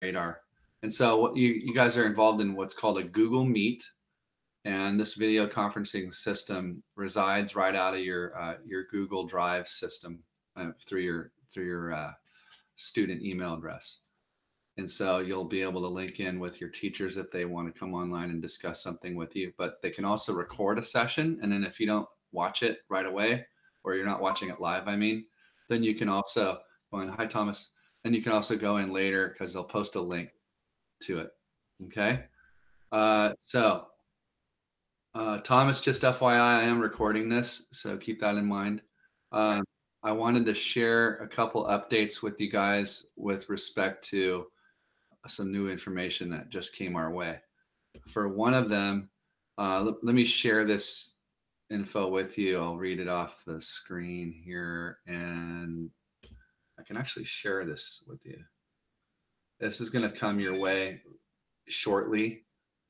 radar. And so what you guys are involved in what's called a Google Meet, and this video conferencing system resides right out of your Google Drive system through your student email address. And so you'll be able to link in with your teachers if they want to come online and discuss something with you. But they can also record a session. And then if you don't watch it right away, or you're not watching it live, I mean, then you can also go in, hi, Thomas. Then you can also go in later because they'll post a link to it. Okay. Thomas, just FYI, I am recording this, so keep that in mind. I wanted to share a couple updates with you guys with respect to some new information that just came our way. For one of them, let me share this info with you. I'll read it off the screen here, and I can actually share this with you. This is going to come your way shortly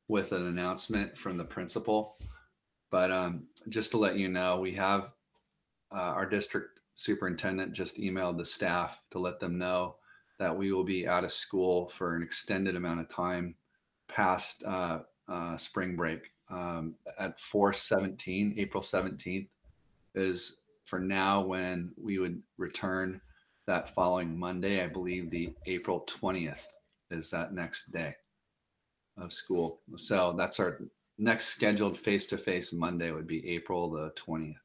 with an announcement from the principal. But just to let you know, we have our district superintendent just emailed the staff to let them know that we will be out of school for an extended amount of time past spring break. At 4/17, April 17th is for now when we would return that following Monday. I believe the April 20th is that next day of school. So that's our next scheduled face-to-face Monday would be April the 20th.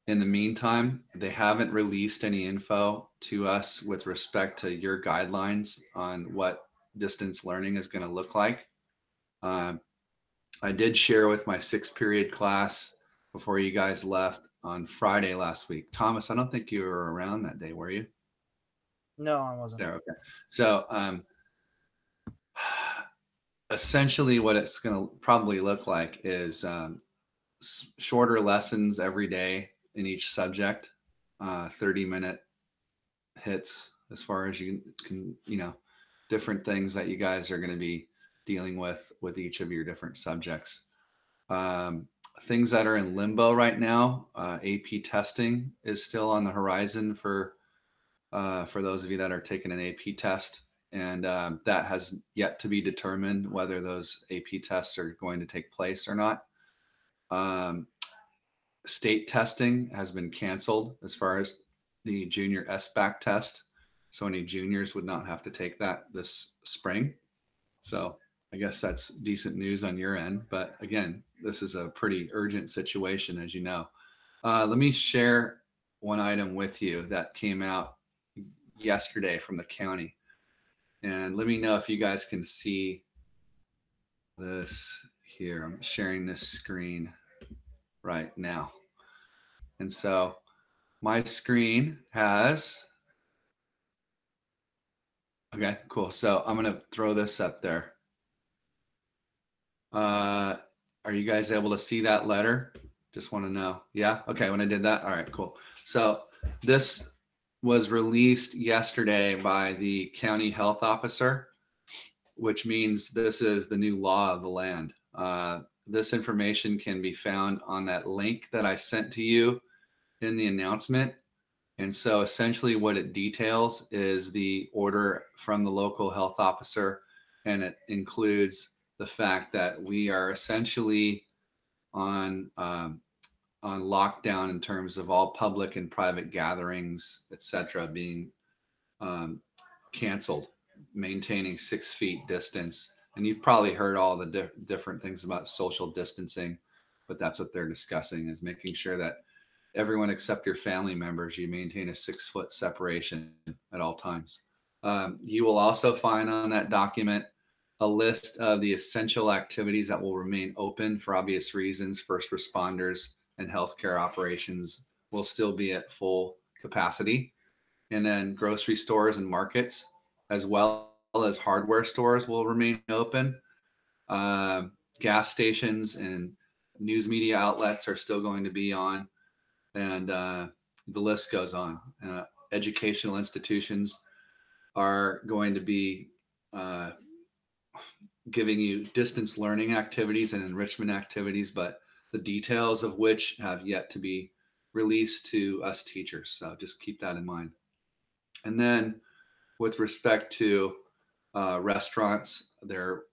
In the meantime, they haven't released any info to us with respect to your guidelines on what distance learning is going to look like. I did share with my 6th period class before you guys left on Friday last week. Thomas, I don't think you were around that day, were you? No, I wasn't. There, okay. So essentially what it's going to probably look like is shorter lessons every day in each subject, 30-minute hits as far as you can, different things that you guys are going to be dealing with each of your different subjects. Things that are in limbo right now, AP testing is still on the horizon for those of you that are taking an AP test. And that has yet to be determined whether those AP tests are going to take place or not. State testing has been canceled as far as the junior SBAC test. So any juniors would not have to take that this spring. So I guess that's decent news on your end. But again, this is a pretty urgent situation, as you know. Let me share one item with you that came out yesterday from the county. And let me know if you guys can see this here. I'm sharing this screen right now. And so my screen has, okay, cool. So I'm going to throw this up there. Are you guys able to see that letter? Just want to know. Yeah. Okay. When I did that. All right, cool. So this was released yesterday by the county health officer, which means this is the new law of the land. This information can be found on that link that I sent to you in the announcement. And so essentially what it details is the order from the local health officer, and it includes the fact that we are essentially on lockdown in terms of all public and private gatherings, etc., being canceled, maintaining 6 feet distance. And you've probably heard all the different things about social distancing, but that's what they're discussing, is making sure that everyone except your family members, you maintain a 6-foot separation at all times. You will also find on that document a list of the essential activities that will remain open for obvious reasons. First responders and healthcare operations will still be at full capacity. And then grocery stores and markets, as well as hardware stores, will remain open. Gas stations and news media outlets are still going to be on. And the list goes on. Educational institutions are going to be giving you distance learning activities and enrichment activities, but the details of which have yet to be released to us teachers. So just keep that in mind. And then with respect to restaurants, they're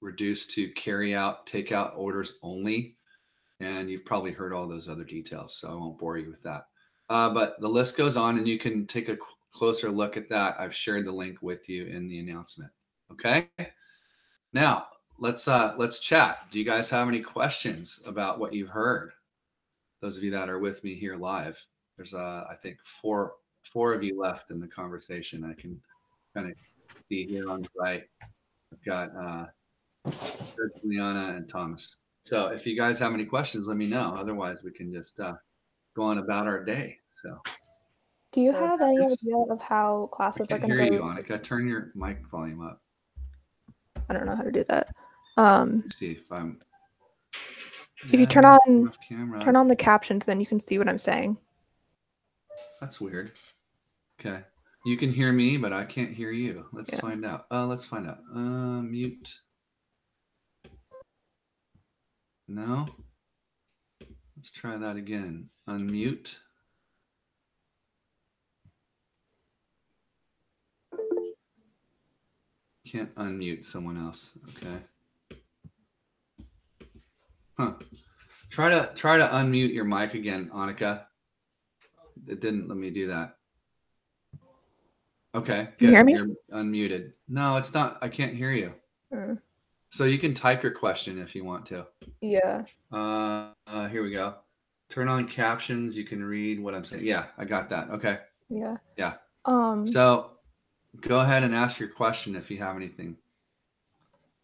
reduced to carry out, takeout orders only. And you've probably heard all those other details, so I won't bore you with that. But the list goes on, and you can take a closer look at that. I've shared the link with you in the announcement. Okay. Now let's chat. Do you guys have any questions about what you've heard? Those of you that are with me here live, there's I think four of you left in the conversation. I can kind of see here on the right. I've got Liana and Thomas. So if you guys have any questions, let me know. Otherwise, we can just go on about our day. So, do you have any idea of how classes are going to go? I can't hear you, Annika. Turn your mic volume up. I don't know how to do that. Let's see if I'm. If you turn on the captions, then you can see what I'm saying. That's weird. Okay. You can hear me, but I can't hear you. Let's find out. Let's find out. Mute. No. Let's try that again. Unmute. Can't unmute someone else. Okay. Huh. Try to unmute your mic again, Annika. It didn't let me do that. Okay, good. Can you hear me? You're unmuted. No, it's not. I can't hear you. So you can type your question if you want to. Yeah. Here we go. Turn on captions. You can read what I'm saying. Yeah, I got that. Okay. Yeah. Yeah. So go ahead and ask your question if you have anything.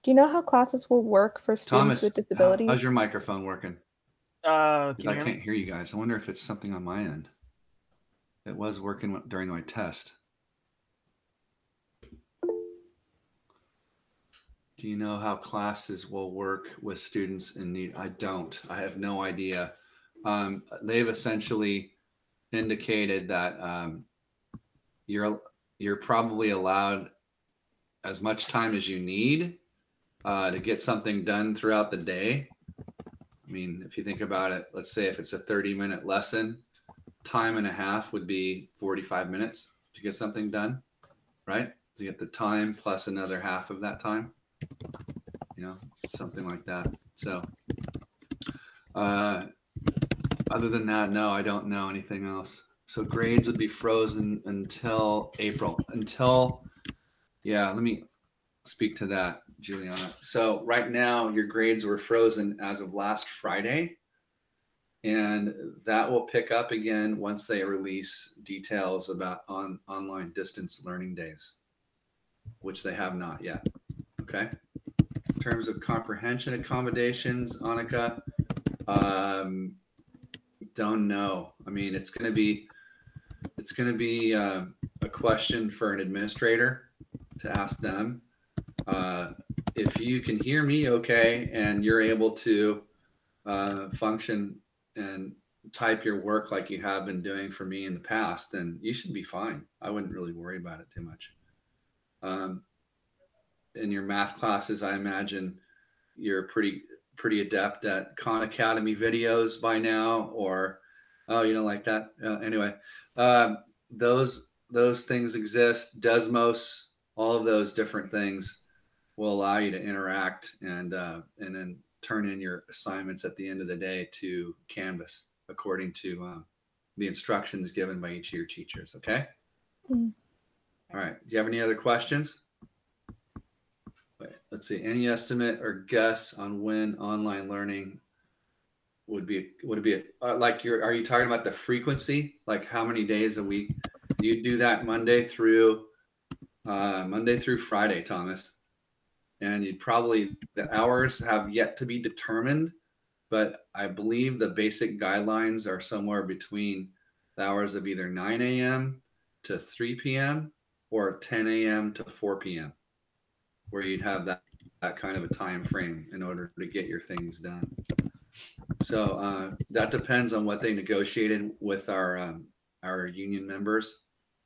Do you know how classes will work for students with disabilities? How's your microphone working? I can't hear you guys. I wonder if it's something on my end. It was working during my test. Do you know how classes will work with students in need? I don't. I have no idea. They've essentially indicated that you're probably allowed as much time as you need to get something done throughout the day. I mean, if you think about it, let's say if it's a 30-minute lesson, time and a half would be 45 minutes to get something done, right? To get the time plus another half of that time, something like that. So other than that, no, I don't know anything else. So grades would be frozen until April. Let me speak to that, Juliana. So right now, your grades were frozen as of last Friday, and that will pick up again once they release details about online distance learning days, which they have not yet. Okay. In terms of comprehension accommodations, Annika, don't know. I mean, it's going to be a question for an administrator to ask them. If you can hear me okay and you're able to function and type your work like you have been doing for me in the past, then you should be fine. I wouldn't really worry about it too much. In your math classes, I imagine you're pretty adept at Khan Academy videos by now, or like that. Anyway, those things exist. Desmos, all of those different things will allow you to interact and then turn in your assignments at the end of the day to Canvas according to the instructions given by each of your teachers. Okay. All right. Do you have any other questions? Wait, let's see. Any estimate or guess on when online learning would it be are you talking about the frequency? Like how many days a week? You do that Monday through Friday, Thomas. And the hours have yet to be determined, but I believe the basic guidelines are somewhere between the hours of either 9 a.m. to 3 p.m. or 10 a.m. to 4 p.m., where you'd have that kind of a time frame in order to get your things done. So that depends on what they negotiated with our union members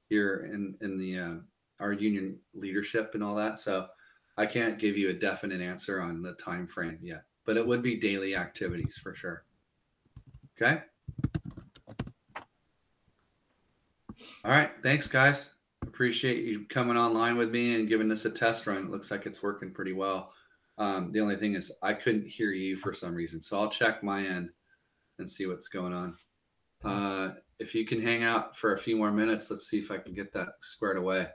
here in the our union leadership and all that. So I can't give you a definite answer on the time frame yet, but it would be daily activities for sure. Okay. All right. Thanks, guys. Appreciate appreciate you coming online with me and giving this a test run. It looks like it's working pretty well. The only thing is I couldn't hear you for some reason, so I'll check my end and see what's going on. If you can hang out for a few more minutes, let's see if I can get that squared away.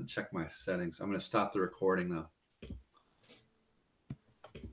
Check my settings. I'm going to stop the recording though.